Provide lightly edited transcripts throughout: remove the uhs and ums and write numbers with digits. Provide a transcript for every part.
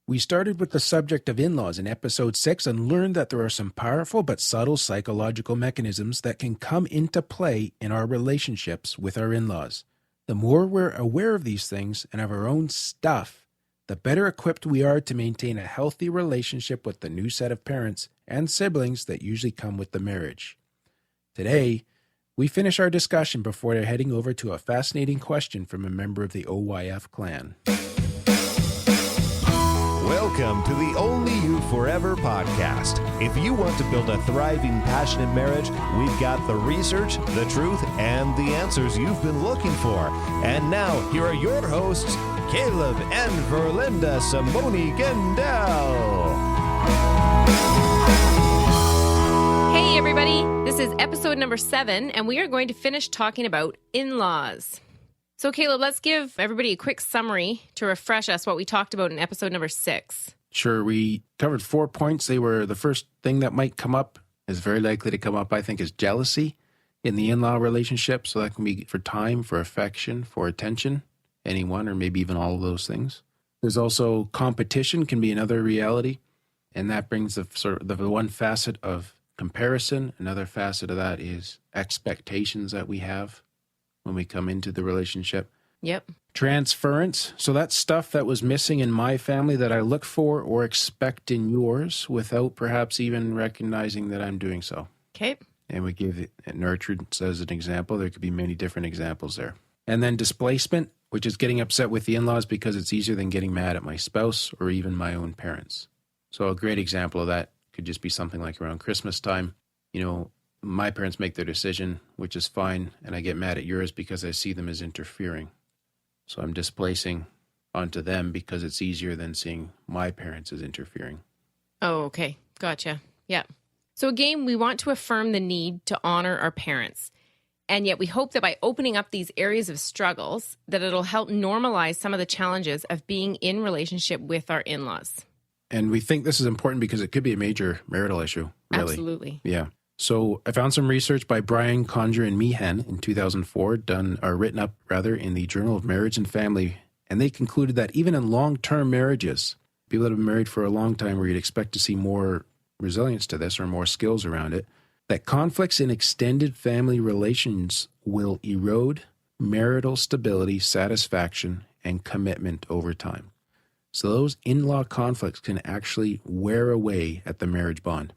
We started with the subject of in-laws in episode 6 and learned that there are some powerful but subtle psychological mechanisms that can come into play in our relationships with our in-laws. The more we're aware of these things and of our own stuff, the better equipped we are to maintain a healthy relationship with the new set of parents and siblings that usually come with the marriage. Today, we finish our discussion before heading over to a fascinating question from a member of the OYF clan. Welcome to the Only You Forever podcast. If you want to build a thriving, passionate marriage, we've got the research, the truth, and the answers you've been looking for. And now, here are your hosts, Caleb and Verlinda Simone Gendel. Hey everybody, this is episode number 7, and we are going to finish talking about in-laws. So Caleb, let's give everybody a quick summary to refresh us what we talked about in episode number 6. Sure, we covered 4 points. They were the first thing that might come up, is very likely to come up, I think, is jealousy in the in-law relationship. So that can be for time, for affection, for attention, any one or maybe even all of those things. There's also competition can be another reality, and that brings the one facet of comparison. Another facet of that is expectations that we have when we come into the relationship. Yep. Transference. So that's stuff that was missing in my family that I look for or expect in yours without perhaps even recognizing that I'm doing so. Okay. And we give it nurtured as an example. There could be many different examples there. And then displacement, which is getting upset with the in-laws because it's easier than getting mad at my spouse or even my own parents. So a great example of that could just be something like around Christmas time. You know, my parents make their decision, which is fine, and I get mad at yours because I see them as interfering. So I'm displacing onto them because it's easier than seeing my parents as interfering. Oh, okay. Gotcha. Yeah. So again, we want to affirm the need to honor our parents. And yet we hope that by opening up these areas of struggles, that it'll help normalize some of the challenges of being in relationship with our in-laws. And we think this is important because it could be a major marital issue, really. Absolutely. Yeah. So I found some research by Brian Conger and Meehan in 2004, written up in the Journal of Marriage and Family, and they concluded that even in long-term marriages, people that have been married for a long time where you'd expect to see more resilience to this or more skills around it, that conflicts in extended family relations will erode marital stability, satisfaction, and commitment over time. So those in-law conflicts can actually wear away at the marriage bond.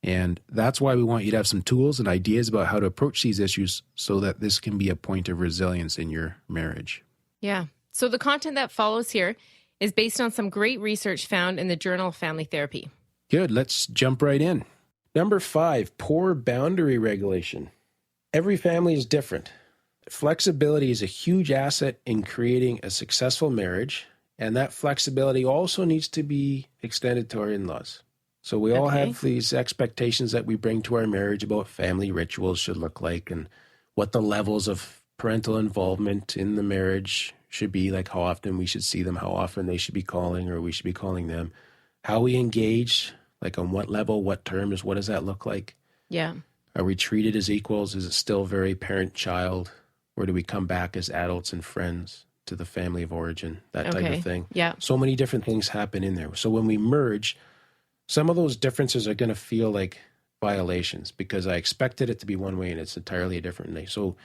And that's why we want you to have some tools and ideas about how to approach these issues so that this can be a point of resilience in your marriage. Yeah. So the content that follows here is based on some great research found in the Journal of Family Therapy. Good. Let's jump right in. Number 5, poor boundary regulation. Every family is different. Flexibility is a huge asset in creating a successful marriage, and that flexibility also needs to be extended to our in-laws. So we all have these expectations that we bring to our marriage about what family rituals should look like and what the levels of parental involvement in the marriage should be, like how often we should see them, how often they should be calling or we should be calling them, how we engage, like on what level, what terms, what does that look like? Yeah. Are we treated as equals? Is it still very parent-child? Or do we come back as adults and friends to the family of origin, that type of thing? Yeah. So many different things happen in there. So when we merge, some of those differences are going to feel like violations because I expected it to be one way and it's entirely a different way. So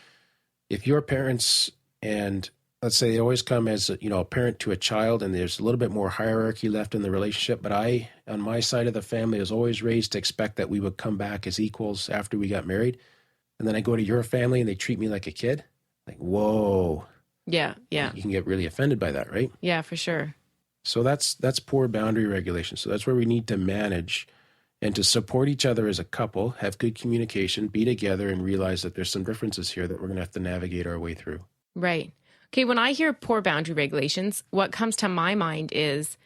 if your parents, and let's say they always come as a parent to a child and there's a little bit more hierarchy left in the relationship, but I, on my side of the family, was always raised to expect that we would come back as equals after we got married. And then I go to your family and they treat me like a kid. Like, whoa. Yeah. Yeah. You can get really offended by that, right? Yeah, for sure. So that's poor boundary regulation. So that's where we need to manage and to support each other as a couple, have good communication, be together, and realize that there's some differences here that we're going to have to navigate our way through. Right. Okay, when I hear poor boundary regulations, what comes to my mind is,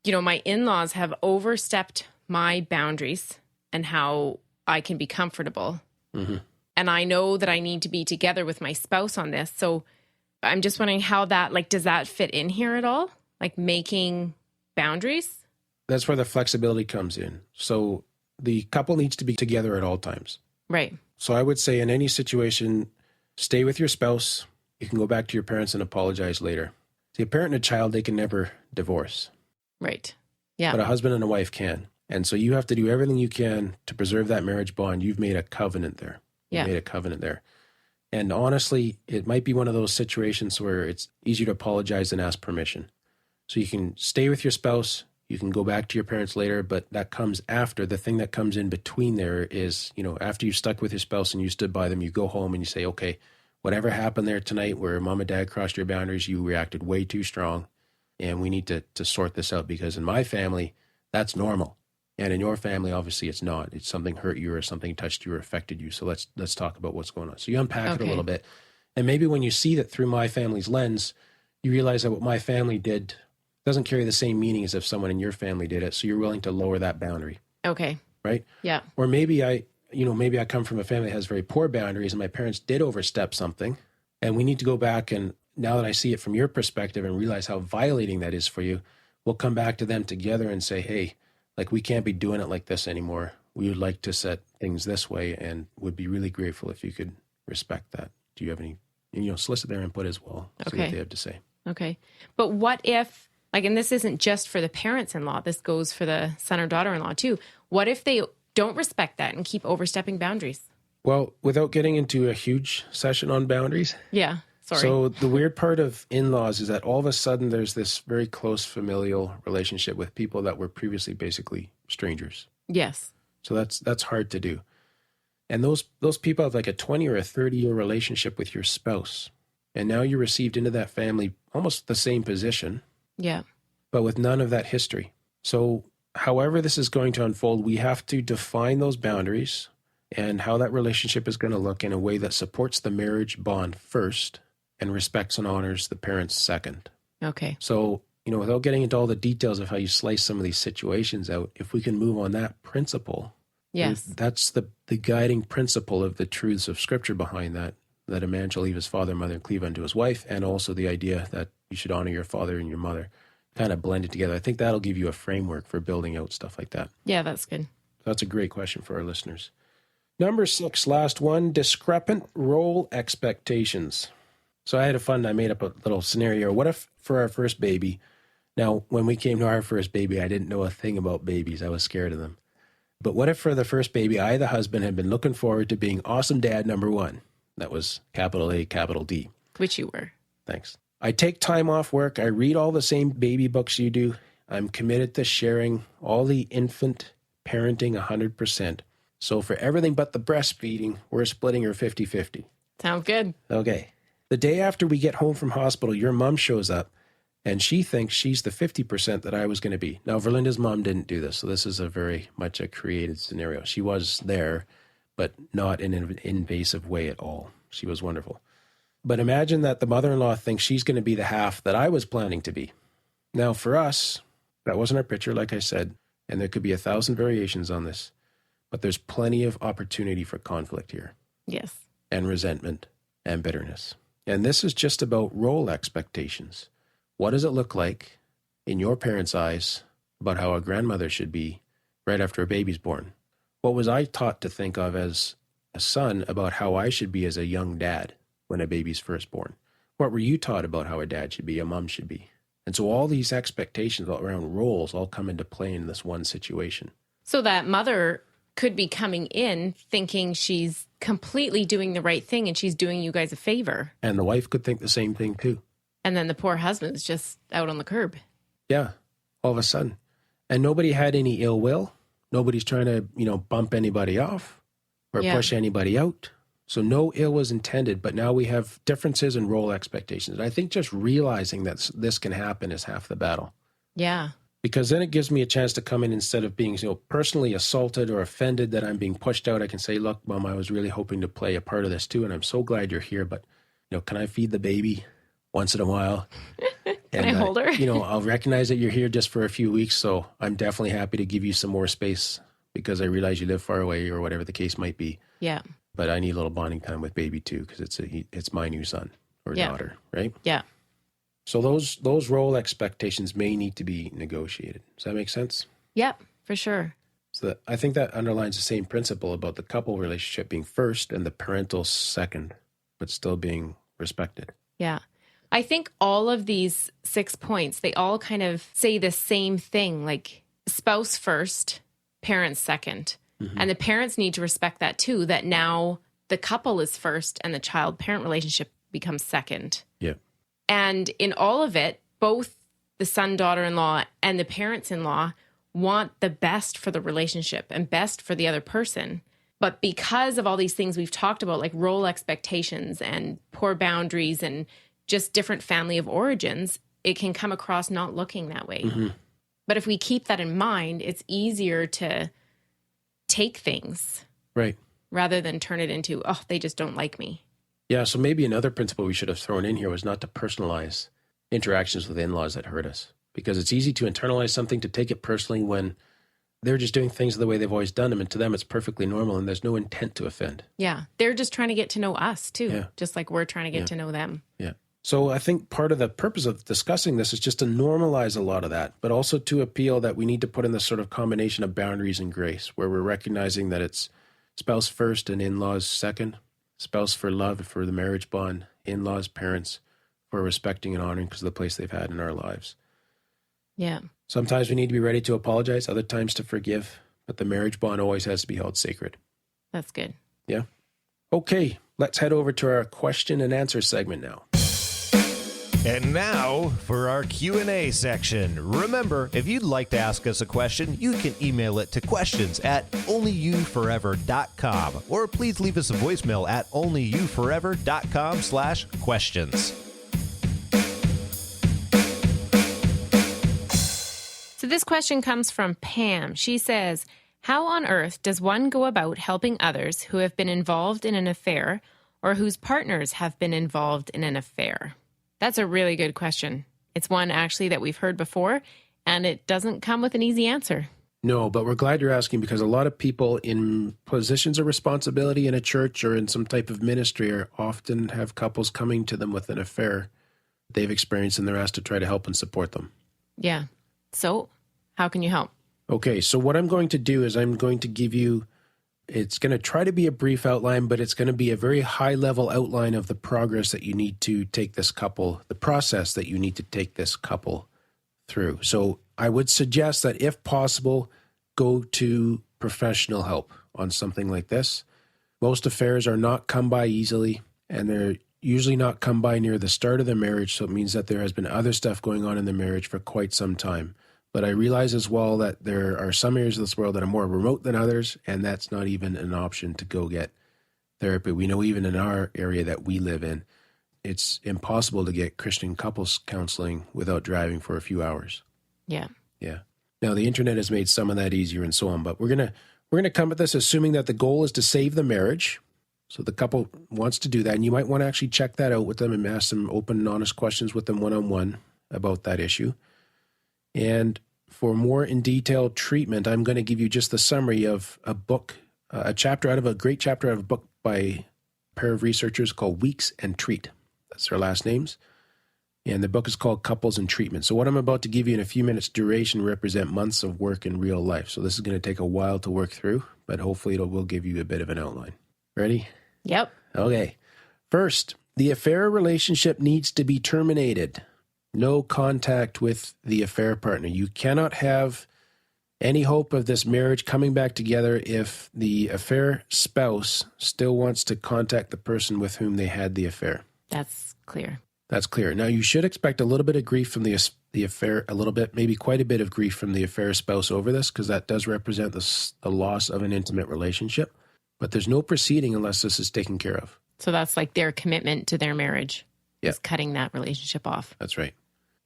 my in-laws have overstepped my boundaries and how I can be comfortable. Mm-hmm. And I know that I need to be together with my spouse on this. So I'm just wondering how that, does that fit in here at all? Like making boundaries? That's where the flexibility comes in. So the couple needs to be together at all times. Right. So I would say in any situation, stay with your spouse. You can go back to your parents and apologize later. See, a parent and a child, they can never divorce. Right. Yeah. but a husband and a wife can. And so you have to do everything you can to preserve that marriage bond. You've made a covenant there. Yeah. Made a covenant there. And honestly, it might be one of those situations where it's easier to apologize than ask permission. So you can stay with your spouse, you can go back to your parents later, but that comes after. The thing that comes in between there is, after you've stuck with your spouse and you stood by them, you go home and you say, okay, whatever happened there tonight where mom and dad crossed your boundaries, you reacted way too strong, and we need to sort this out, because in my family, that's normal. And in your family, obviously, it's not. It's something hurt you or something touched you or affected you. So let's talk about what's going on. So you unpack it a little bit. And maybe when you see that through my family's lens, you realize that what my family did doesn't carry the same meaning as if someone in your family did it. So you're willing to lower that boundary. Okay. Right? Yeah. Or maybe I come from a family that has very poor boundaries and my parents did overstep something. And we need to go back, and now that I see it from your perspective and realize how violating that is for you, we'll come back to them together and say, hey, we can't be doing it like this anymore. We would like to set things this way and would be really grateful if you could respect that. Do you have any, solicit their input as well, see what they have to say. Okay. But what if, and this isn't just for the parents-in-law, this goes for the son or daughter-in-law too. What if they don't respect that and keep overstepping boundaries? Well, without getting into a huge session on boundaries. Yeah. Sorry. So the weird part of in-laws is that all of a sudden there's this very close familial relationship with people that were previously basically strangers. Yes. So that's hard to do. And those people have a 20 or a 30-year relationship with your spouse. And now you're received into that family almost the same position. Yeah. But with none of that history. So however this is going to unfold, we have to define those boundaries and how that relationship is going to look in a way that supports the marriage bond first and respects and honors the parents second. Okay. So, without getting into all the details of how you slice some of these situations out, if we can move on that principle, yes, that's the guiding principle of the truths of Scripture behind that a man shall leave his father and mother and cleave unto his wife, and also the idea that you should honor your father and your mother, kind of blended together. I think that'll give you a framework for building out stuff like that. Yeah, that's good. That's a great question for our listeners. Number 6, last one, discrepant role expectations. So I made up a little scenario. What if for our first baby, now when we came to our first baby, I didn't know a thing about babies. I was scared of them. But what if for the first baby, I, the husband, had been looking forward to being awesome dad number 1? That was capital A, capital D. Which you were. Thanks. I take time off work. I read all the same baby books you do. I'm committed to sharing all the infant parenting 100%. So for everything but the breastfeeding, we're splitting her 50-50. Sounds good. Okay. The day after we get home from hospital, your mom shows up, and she thinks she's the 50% that I was going to be. Now, Verlinda's mom didn't do this, so this is a very much a created scenario. She was there, but not in an invasive way at all. She was wonderful. But imagine that the mother-in-law thinks she's going to be the half that I was planning to be. Now, for us, that wasn't our picture, like I said, and there could be 1,000 variations on this, but there's plenty of opportunity for conflict here. Yes. And resentment and bitterness. And this is just about role expectations. What does it look like in your parents' eyes about how a grandmother should be right after a baby's born? What was I taught to think of as a son about how I should be as a young dad when a baby's first born? What were you taught about how a dad should be, a mom should be? And so all these expectations around roles all come into play in this one situation. So that mother could be coming in thinking she's completely doing the right thing and she's doing you guys a favor. And the wife could think the same thing too. And then the poor husband's just out on the curb. Yeah, all of a sudden. And nobody had any ill will. Nobody's trying to, bump anybody off or push anybody out. So no ill was intended, but now we have differences in role expectations. And I think just realizing that this can happen is half the battle. Yeah. Because then it gives me a chance to come in instead of being, personally assaulted or offended that I'm being pushed out. I can say, look, Mom, I was really hoping to play a part of this too. And I'm so glad you're here, but, can I feed the baby once in a while? Can I hold her? I'll recognize that you're here just for a few weeks. So I'm definitely happy to give you some more space because I realize you live far away or whatever the case might be. Yeah. But I need a little bonding time with baby too, because it's my new son or daughter, right? Yeah. So those role expectations may need to be negotiated. Does that make sense? Yep, for sure. So I think that underlines the same principle about the couple relationship being first and the parental second, but still being respected. Yeah. I think all of these 6 points, they all kind of say the same thing. Like spouse first, parents second. And the parents need to respect that too, that now the couple is first and the child-parent relationship becomes second. Yeah. And in all of it, both the son, daughter-in-law and the parents-in-law want the best for the relationship and best for the other person. But because of all these things we've talked about, like role expectations and poor boundaries and just different family of origins, it can come across not looking that way. But if we keep that in mind, it's easier to take things Right. rather than turn it into, oh, they just don't like me. Yeah, so maybe another principle we should have thrown in here was not to personalize interactions with in-laws that hurt us. Because it's easy to internalize something, to take it personally when they're just doing things the way they've always done them. And to them, it's perfectly normal and there's no intent to offend. Yeah. They're just trying to get to know us too, Yeah. just like we're trying to get to know them. Yeah. So I think part of the purpose of discussing this is just to normalize a lot of that, but also to appeal that we need to put in this sort of combination of boundaries and grace, where we're recognizing that it's spouse first and in-laws second, spouse for love, for the marriage bond, in-laws, parents for respecting and honoring because of the place they've had in our lives. Yeah. Sometimes we need to be ready to apologize, other times to forgive, but the marriage bond always has to be held sacred. That's good. Yeah. Okay, let's head over to our question and answer segment now. And now for our Q&A section. Remember, if you'd like to ask us a question, you can email it to questions@onlyyouforever.com, or please leave us a voicemail at onlyyouforever.com/questions. So this question comes from Pam. She says, how on earth does one go about helping others who have been involved in an affair or whose partners have been involved in an affair? That's a really good question. It's one actually that we've heard before, and it doesn't come with an easy answer. No, but we're glad you're asking because a lot of people in positions of responsibility in a church or in some type of ministry are often have couples coming to them with an affair they've experienced and they're asked to try to help and support them. Yeah. So how can you help? Okay, so what I'm going to do is I'm going to give you, it's going to try to be a brief outline, but it's going to be a very high-level outline of the progress that you need to take this couple, the process that you need to take this couple through. So I would suggest that if possible, go to professional help on something like this. Most affairs are not come by easily, and they're usually not come by near the start of the marriage, so it means that there has been other stuff going on in the marriage for quite some time. But I realize as well that there are some areas of this world that are more remote than others, and that's not even an option to go get therapy. We know even in our area that we live in, it's impossible to get Christian couples counseling without driving for a few hours. Yeah. Yeah. Now, the internet has made some of that easier and so on, but we're gonna come at this assuming that the goal is to save the marriage. So the couple wants to do that, and you might want to actually check that out with them and ask some open and honest questions with them one-on-one about that issue. And for more in detail treatment, I'm going to give you just the summary of a book, a great chapter out of a book by a pair of researchers called Weeks and Treat. That's their last names. And the book is called Couples and Treatment. So what I'm about to give you in a few minutes duration represent months of work in real life. So this is going to take a while to work through, but hopefully it will give you a bit of an outline. Ready? Yep. Okay. First, the affair relationship needs to be terminated. No contact with the affair partner. You cannot have any hope of this marriage coming back together if the affair spouse still wants to contact the person with whom they had the affair. That's clear. That's clear. Now, you should expect a little bit of grief from the affair, a little bit, maybe quite a bit of grief from the affair spouse over this, because that does represent the loss of an intimate relationship. But there's no proceeding unless this is taken care of. So that's like their commitment to their marriage. Yeah. Is cutting that relationship off. That's right.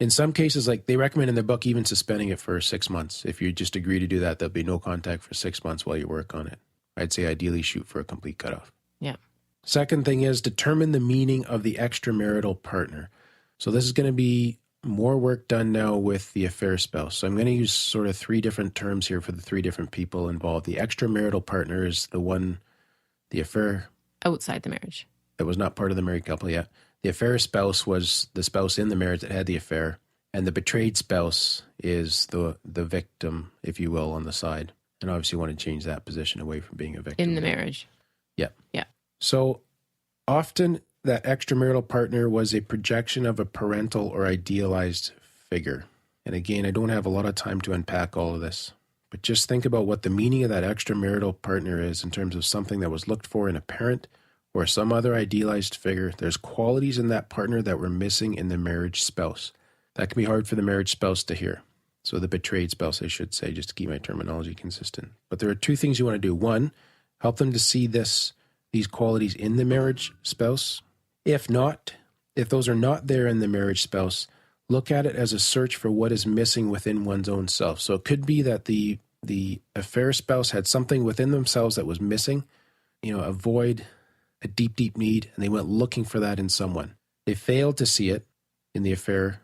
In some cases, like they recommend in their book, even suspending it for 6 months. If you just agree to do that, there'll be no contact for 6 months while you work on it. I'd say ideally shoot for a complete cutoff. Yeah. Second thing is determine the meaning of the extramarital partner. So this is going to be more work done now with the affair spouse. So I'm going to use sort of 3 different terms here for the 3 different people involved. The extramarital partner is the affair. Outside the marriage. That was not part of the married couple yet. The affair spouse was the spouse in the marriage that had the affair, and the betrayed spouse is the victim, if you will, on the side. And obviously you want to change that position away from being a victim. In the marriage. Yeah. Yeah. So often that extramarital partner was a projection of a parental or idealized figure. And again, I don't have a lot of time to unpack all of this, but just think about what the meaning of that extramarital partner is in terms of something that was looked for in a parent or some other idealized figure. There's qualities in that partner that were missing in the marriage spouse. That can be hard for the marriage spouse to hear. So the betrayed spouse, I should say, just to keep my terminology consistent. But there are two things you want to do. One, help them to see these qualities in the marriage spouse. If those are not there in the marriage spouse, look at it as a search for what is missing within one's own self. So it could be that the affair spouse had something within themselves that was missing, a void, a deep, deep need, and they went looking for that in someone. They failed to see it in the affair.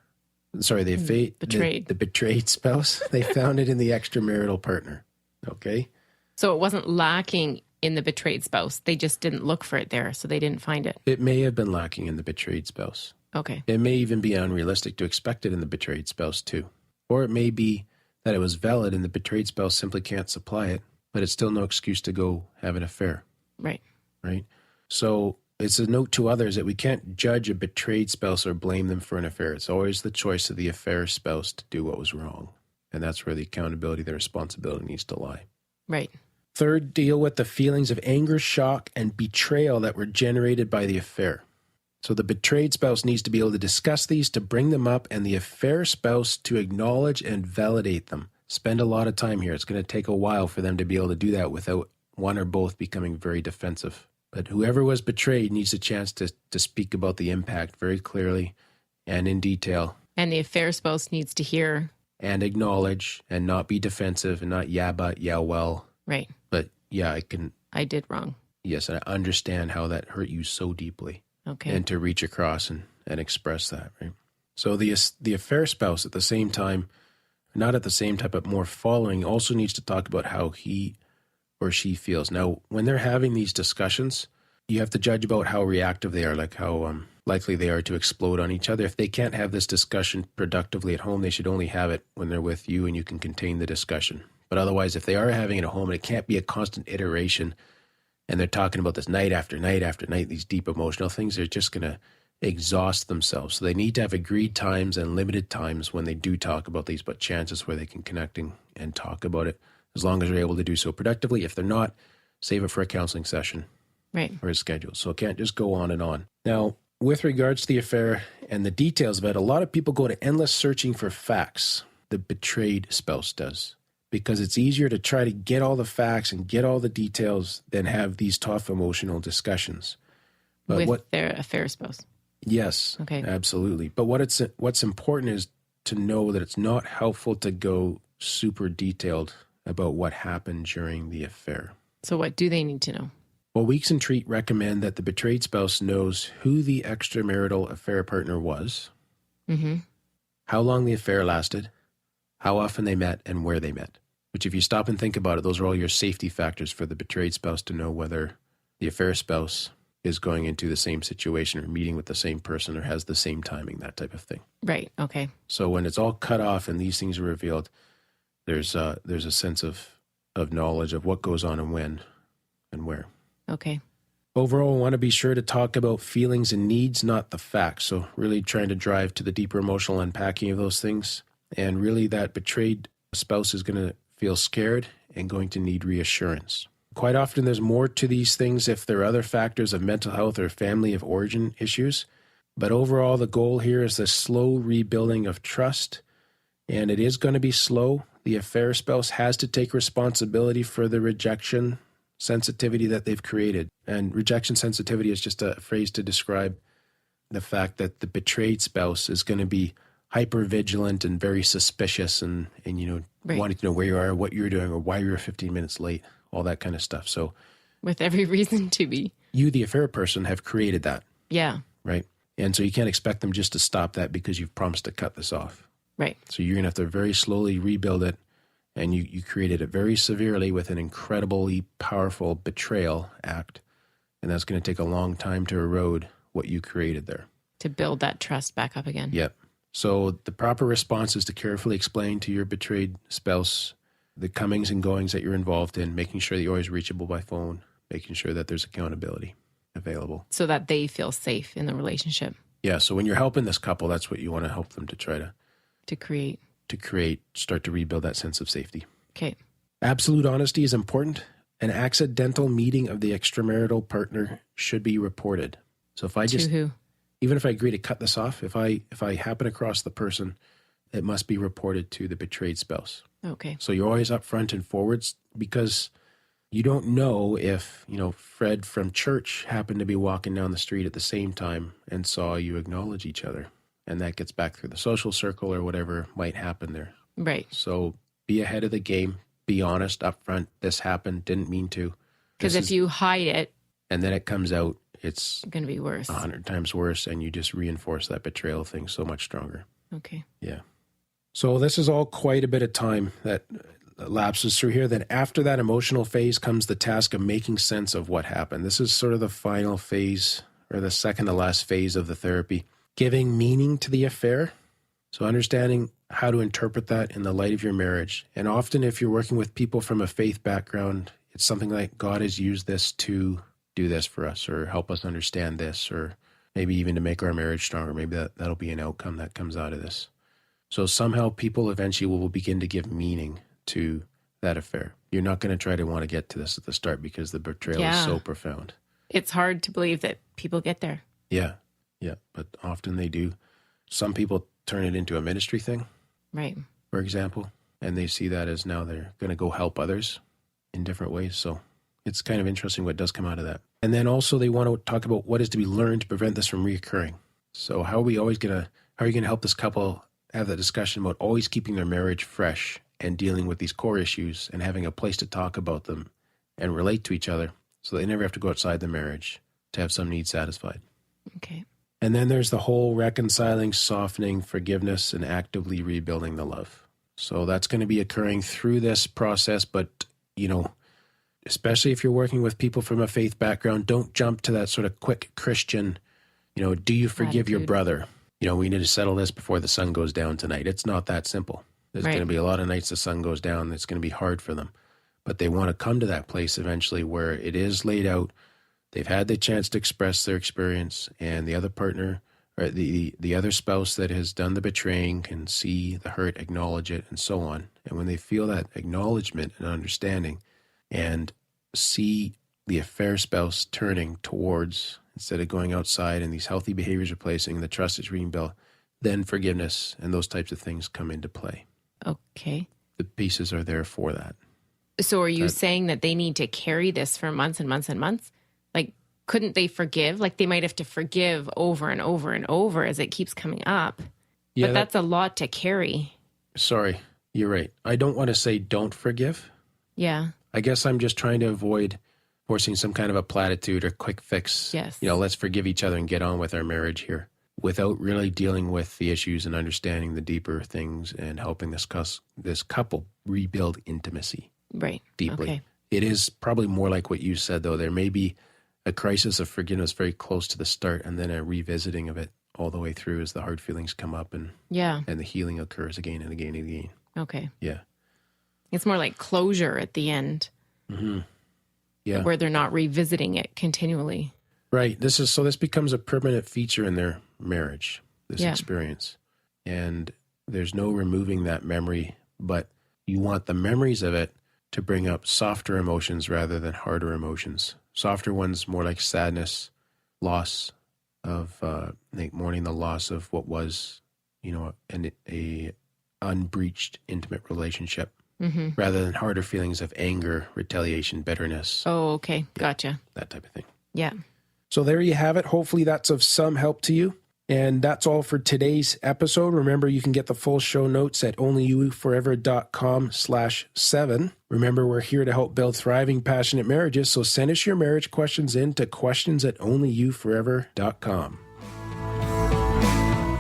Sorry, the betrayed spouse. They found it in the extramarital partner. Okay? So it wasn't lacking in the betrayed spouse. They just didn't look for it there, so they didn't find it. It may have been lacking in the betrayed spouse. Okay. It may even be unrealistic to expect it in the betrayed spouse too. Or it may be that it was valid and the betrayed spouse simply can't supply it, but it's still no excuse to go have an affair. Right. Right? So it's a note to others that we can't judge a betrayed spouse or blame them for an affair. It's always the choice of the affair spouse to do what was wrong. And that's where the accountability, the responsibility needs to lie. Right. Third, deal with the feelings of anger, shock, and betrayal that were generated by the affair. So the betrayed spouse needs to be able to discuss these, to bring them up, and the affair spouse to acknowledge and validate them. Spend a lot of time here. It's going to take a while for them to be able to do that without one or both becoming very defensive. But whoever was betrayed needs a chance to speak about the impact very clearly and in detail. And the affair spouse needs to hear. And acknowledge and not be defensive and not yeah, but, yeah, well. Right. But yeah, I did wrong. Yes, I understand how that hurt you so deeply. Okay. And to reach across and express that, right? So the affair spouse at the same time, not at the same time, but more following, also needs to talk about how he or she feels. Now, when they're having these discussions, you have to judge about how reactive they are, like how likely they are to explode on each other. If they can't have this discussion productively at home, they should only have it when they're with you and you can contain the discussion. But otherwise, if they are having it at home and it can't be a constant iteration and they're talking about this night after night after night, these deep emotional things, they're just going to exhaust themselves. So they need to have agreed times and limited times when they do talk about these, but chances where they can connect and talk about it, as long as they're able to do so productively. If they're not, save it for a counseling session. Right. Or a schedule. So it can't just go on and on. Now, with regards to the affair and the details of it, a lot of people go to endless searching for facts. The betrayed spouse does. Because it's easier to try to get all the facts and get all the details than have these tough emotional discussions. But with their affair spouse. Yes. Okay. Absolutely. But what's important is to know that it's not helpful to go super detailed about what happened during the affair. So what do they need to know? Well, Weeks and Treat recommend that the betrayed spouse knows who the extramarital affair partner was, how long the affair lasted, how often they met, and where they met. Which, if you stop and think about it, those are all your safety factors for the betrayed spouse to know whether the affair spouse is going into the same situation or meeting with the same person or has the same timing, that type of thing. Right. Okay. So when it's all cut off and these things are revealed, there's a sense of knowledge of what goes on and when and where. Okay. Overall, we want to be sure to talk about feelings and needs, not the facts. So really trying to drive to the deeper emotional unpacking of those things. And really that betrayed spouse is going to feel scared and going to need reassurance. Quite often there's more to these things if there are other factors of mental health or family of origin issues. But overall, the goal here is the slow rebuilding of trust. And it is going to be slow. The affair spouse has to take responsibility for the rejection sensitivity that they've created. And rejection sensitivity is just a phrase to describe the fact that the betrayed spouse is going to be hyper vigilant and very suspicious and right. wanting to know where you are, what you're doing, or why you're 15 minutes late, all that kind of stuff. So with every reason to be. You, the affair person, have created that. Yeah. Right? And so you can't expect them just to stop that because you've promised to cut this off. Right. So you're going to have to very slowly rebuild it. And you created it very severely with an incredibly powerful betrayal act. And that's going to take a long time to erode what you created there. To build that trust back up again. Yep. So the proper response is to carefully explain to your betrayed spouse the comings and goings that you're involved in, making sure that you're always reachable by phone, making sure that there's accountability available. So that they feel safe in the relationship. Yeah. So when you're helping this couple, that's what you want to help them to try to create. to start to rebuild that sense of safety. Okay. Absolute honesty is important. An accidental meeting of the extramarital partner should be reported. So if I To who? even if I agree to cut this off, if I happen across the person, it must be reported to the betrayed spouse. Okay. So you're always up front and forwards, because you don't know if, Fred from church happened to be walking down the street at the same time and saw you acknowledge each other. And that gets back through the social circle or whatever might happen there. Right. So be ahead of the game. Be honest up front. This happened. Didn't mean to. Because if you hide it, and then it comes out, it's going to be worse. 100 times worse, and you just reinforce that betrayal thing so much stronger. Okay. Yeah. So this is all quite a bit of time that lapses through here. Then after that emotional phase comes the task of making sense of what happened. This is sort of the final phase, or the second to last phase of the therapy. Giving meaning to the affair. So understanding how to interpret that in the light of your marriage. And often if you're working with people from a faith background, it's something like, God has used this to do this for us, or help us understand this, or maybe even to make our marriage stronger. Maybe that'll be an outcome that comes out of this. So somehow people eventually will begin to give meaning to that affair. You're not going to try to want to get to this at the start, because the betrayal is so profound. It's hard to believe that people get there. Yeah. But often they do. Some people turn it into a ministry thing. Right. For example, and they see that as now they're going to go help others in different ways. So it's kind of interesting what does come out of that. And then also they want to talk about what is to be learned to prevent this from reoccurring. So how are you going to help this couple have that discussion about always keeping their marriage fresh and dealing with these core issues and having a place to talk about them and relate to each other, so they never have to go outside the marriage to have some needs satisfied. Okay. And then there's the whole reconciling, softening, forgiveness, and actively rebuilding the love. So that's going to be occurring through this process. But, especially if you're working with people from a faith background, don't jump to that sort of quick Christian, do you forgive your brother? We need to settle this before the sun goes down tonight. It's not that simple. There's going to be a lot of nights the sun goes down. It's going to be hard for them. But they want to come to that place eventually where it is laid out. They've had the chance to express their experience, and the other partner, or the other spouse that has done the betraying, can see the hurt, acknowledge it, and so on. And when they feel that acknowledgement and understanding, and see the affair spouse turning towards, instead of going outside, and these healthy behaviors are placing, the trust is rebuilt, then forgiveness and those types of things come into play. Okay. The pieces are there for that. So are you saying that they need to carry this for months and months and months? Like, couldn't they forgive? Like, they might have to forgive over and over and over as it keeps coming up. Yeah, but that's a lot to carry. Sorry, you're right. I don't want to say don't forgive. Yeah. I guess I'm just trying to avoid forcing some kind of a platitude or quick fix. Yes. Let's forgive each other and get on with our marriage here, without really dealing with the issues and understanding the deeper things and helping this couple rebuild intimacy. Right. Deeply. Okay. It is probably more like what you said, though. There may be a crisis of forgiveness very close to the start, and then a revisiting of it all the way through as the hard feelings come up, and the healing occurs again and again and again. Okay. Yeah. It's more like closure at the end. Mm-hmm. Yeah. Where they're not revisiting it continually. Right. This becomes a permanent feature in their marriage, this experience. And there's no removing that memory, but you want the memories of it to bring up softer emotions rather than harder emotions. Softer ones more like sadness, loss of, mourning the loss of what was, a unbreached intimate relationship, rather than harder feelings of anger, retaliation, bitterness. Oh, okay. Gotcha. That type of thing. Yeah. So there you have it. Hopefully that's of some help to you. And that's all for today's episode. Remember, you can get the full show notes at onlyyouforever.com/7. Remember, we're here to help build thriving, passionate marriages. So send us your marriage questions in to questions@onlyyouforever.com.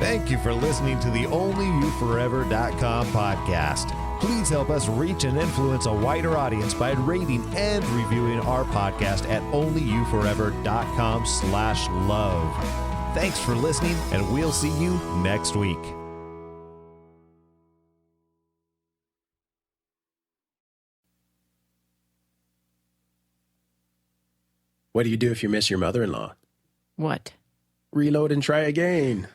Thank you for listening to the onlyyouforever.com podcast. Please help us reach and influence a wider audience by rating and reviewing our podcast at onlyyouforever.com/love. Thanks for listening, and we'll see you next week. What do you do if you miss your mother-in-law? What? Reload and try again.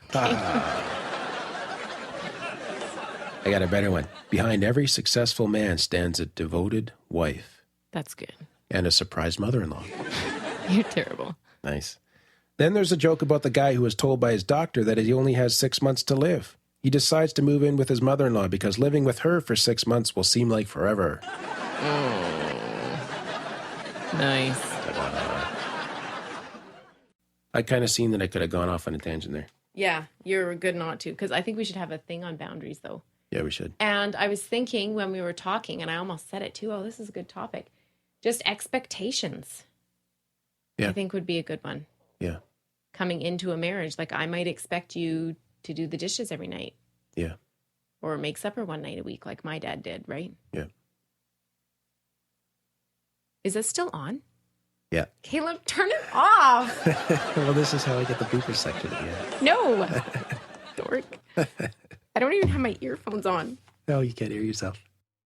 I got a better one. Behind every successful man stands a devoted wife That's good. and a surprised mother-in-law. You're terrible. Nice. Then there's a joke about the guy who was told by his doctor that he only has 6 months to live. He decides to move in with his mother-in-law because living with her for 6 months will seem like forever. Nice. I kind of seen that I could have gone off on a tangent there. Yeah, you're good not to, because I think we should have a thing on boundaries, though. Yeah, we should. And I was thinking when we were talking, and I almost said it too, oh, this is a good topic. Just expectations. Yeah. I think would be a good one. Yeah. Coming into a marriage, like I might expect you to do the dishes every night. Yeah. Or make supper one night a week, like my dad did, right? Yeah. Is this still on? Yeah. Caleb, turn it off. Well, this is how I get the blooper section at the end. No. Dork. I don't even have my earphones on. No, you can't hear yourself.